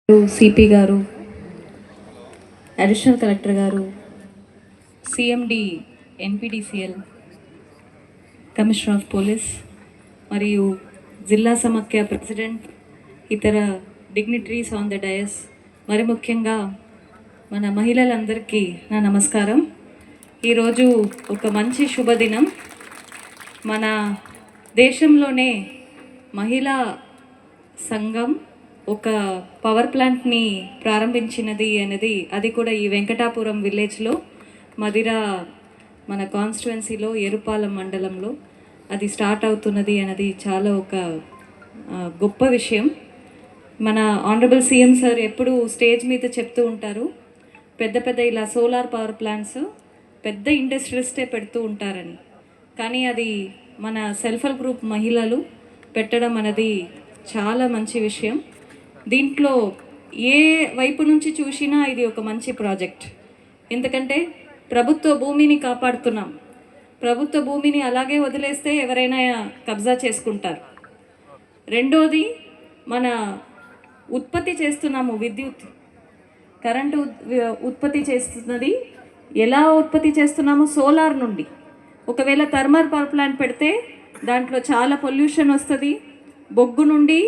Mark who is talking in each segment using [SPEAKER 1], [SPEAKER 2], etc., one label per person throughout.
[SPEAKER 1] CP గారు, additional collector గారు, CMD, NPDCL, commissioner of police మరియు జిల్లా సమాఖ్య ప్రెసిడెంట్, ఇతర డిగ్నిటరీస్ ఆన్ ద డయస్, మరి ముఖ్యంగా మన మహిళలందరికీ నా నమస్కారం. ఈరోజు ఒక మంచి శుభదినం. మన దేశంలోనే మహిళా సంఘం ఒక పవర్ ప్లాంట్ని ప్రారంభించినది అనేది, అది కూడా ఈ వెంకటాపురం విలేజ్లో, మదిర మన కాన్స్టిట్యువెన్సీలో, ఎరుపాలెం మండలంలో అది స్టార్ట్ అవుతున్నది అనేది చాలా ఒక గొప్ప విషయం. మన ఆనరబుల్ సీఎం సార్ ఎప్పుడు స్టేజ్ మీద చెప్తూ ఉంటారు, పెద్ద పెద్ద ఇలా సోలార్ పవర్ ప్లాంట్స్ పెద్ద ఇండస్ట్రియలిస్టే పెడుతూ ఉంటారని. కానీ అది మన సెల్ఫ్ హెల్ప్ గ్రూప్ మహిళలు పెట్టడం అనేది చాలా మంచి విషయం. దీంట్లో ఏ వైపు నుంచి చూసినా ఇది ఒక మంచి ప్రాజెక్ట్. ఎందుకంటే ప్రభుత్వ భూమిని కాపాడుతున్నాం. ప్రభుత్వ భూమిని అలాగే వదిలేస్తే ఎవరైనా కబ్జా చేసుకుంటారు. రెండోది, మన ఉత్పత్తి చేస్తున్నాము, విద్యుత్ కరెంటు ఉత్పత్తి చేస్తున్నది. ఎలా ఉత్పత్తి చేస్తున్నాము? సోలార్ నుండి. ఒకవేళ థర్మల్ పవర్ ప్లాంట్ పెడితే దాంట్లో చాలా పొల్యూషన్ వస్తుంది, బొగ్గు నుండి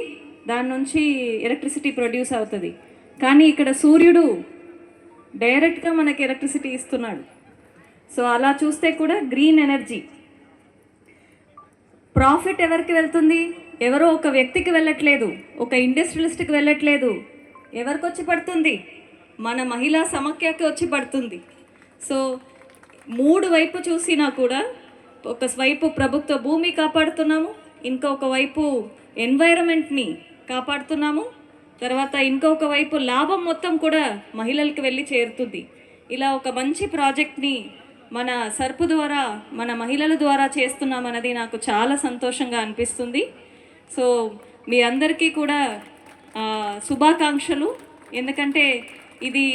[SPEAKER 1] దాని నుంచి ఎలక్ట్రిసిటీ ప్రొడ్యూస్ అవుతుంది. కానీ ఇక్కడ సూర్యుడు డైరెక్ట్గా మనకి ఎలక్ట్రిసిటీ ఇస్తున్నాడు. సో అలా చూస్తే కూడా గ్రీన్ ఎనర్జీ. ప్రాఫిట్ ఎవరికి వెళ్తుంది? ఎవరో ఒక వ్యక్తికి వెళ్ళట్లేదు, ఒక ఇండస్ట్రియలిస్ట్కి వెళ్ళట్లేదు. ఎవరికి వచ్చి పడుతుంది? మన మహిళా సమాఖ్యకి వచ్చి పడుతుంది. సో మూడు వైపు చూసినా కూడా, ఒక వైపు ప్రభుత్వ భూమి కాపాడుతున్నాము, ఇంకొక వైపు ఎన్వైరన్మెంట్ని కాపాడుతున్నాము, తర్వాత ఇంకొక వైపు లాభం మొత్తం కూడా మహిళలకు వెళ్ళి చేరుతుంది. ఇలా ఒక మంచి ప్రాజెక్ట్ని మన సర్పు ద్వారా, మన మహిళల ద్వారా చేస్తున్నామన్నది నాకు చాలా సంతోషంగా అనిపిస్తుంది. సో మీ అందరికీ కూడా శుభాకాంక్షలు. ఎందుకంటే ఇది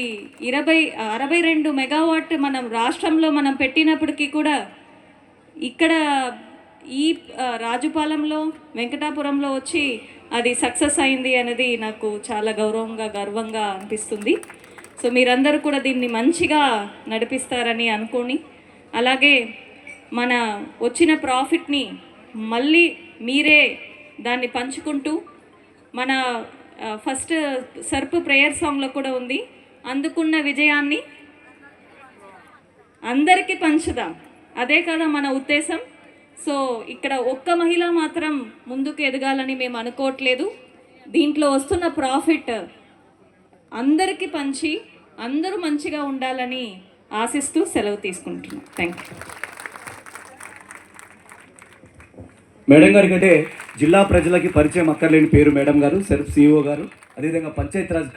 [SPEAKER 1] 62 మెగావాట్ మనం రాష్ట్రంలో మనం పెట్టినప్పటికీ కూడా ఇక్కడ ఈ రాజుపాలెంలో, వెంకటాపురంలో వచ్చి అది సక్సెస్ అయింది అనేది నాకు చాలా గర్వంగా అనిపిస్తుంది. సో మీరందరూ కూడా దీన్ని మంచిగా నడిపిస్తారని అనుకోని, అలాగే మన వచ్చిన ప్రాఫిట్ని మళ్ళీ మీరే దాన్ని పంచుకుంటూ, మన ఫస్ట్ సర్పు ప్రేయర్ సాంగ్లో కూడా ఉంది, అందుకున్న విజయాన్ని అందరికీ పంచుదాం. అదే కదా మన ఉద్దేశం. సో ఇక్కడ ఒక్క మహిళ మాత్రం ముందుకు ఎదగాలని మేము అనుకోవట్లేదు. దీంట్లో వస్తున్న ప్రాఫిట్ అందరికీ పంచి అందరూ మంచిగా ఉండాలని ఆశిస్తూ సెలవు తీసుకుంటున్నాం. Thank you.
[SPEAKER 2] మేడం గారి కంటే జిల్లా ప్రజలకి పరిచయం అక్కర్లేని పేరు మేడం గారు, సెల్ఫ్ సిఇఓ గారు, అదేవిధంగా పంచాయతీరాజ్